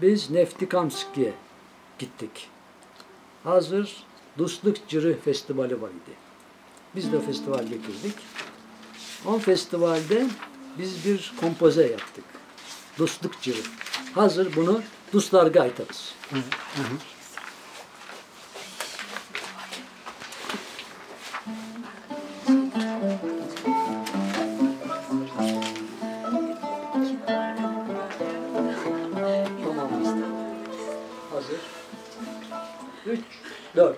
biz Neftikamski'ye gittik. Hazır Dostluk Cırı Festivali var idi. Biz de festivalde girdik. O festivalde biz bir kompoze yaptık. Dostluk Cırı. Hazır bunu Dostlarga aytarız. Hazır. 3, 4.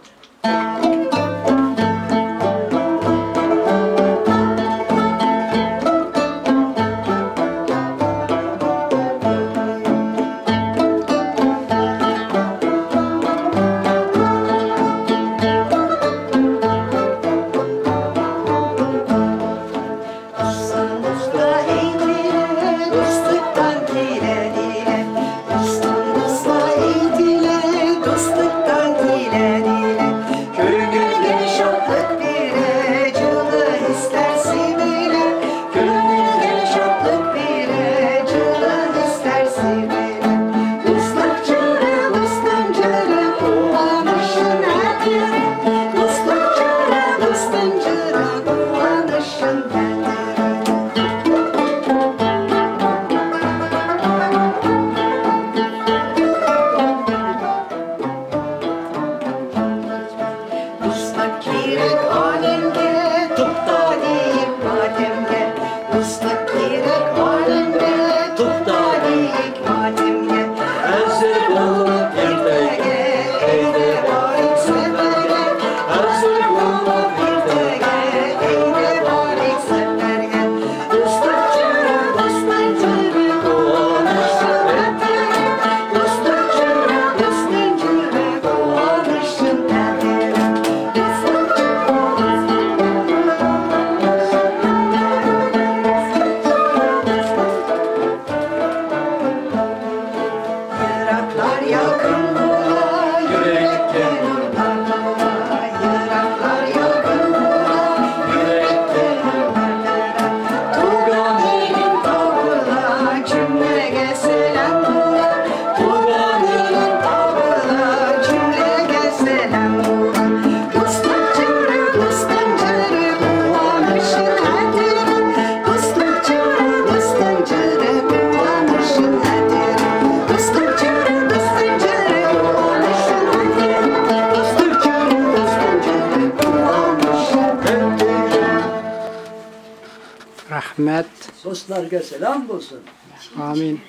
Rahmet. Dostlarga selam olsun. Amin.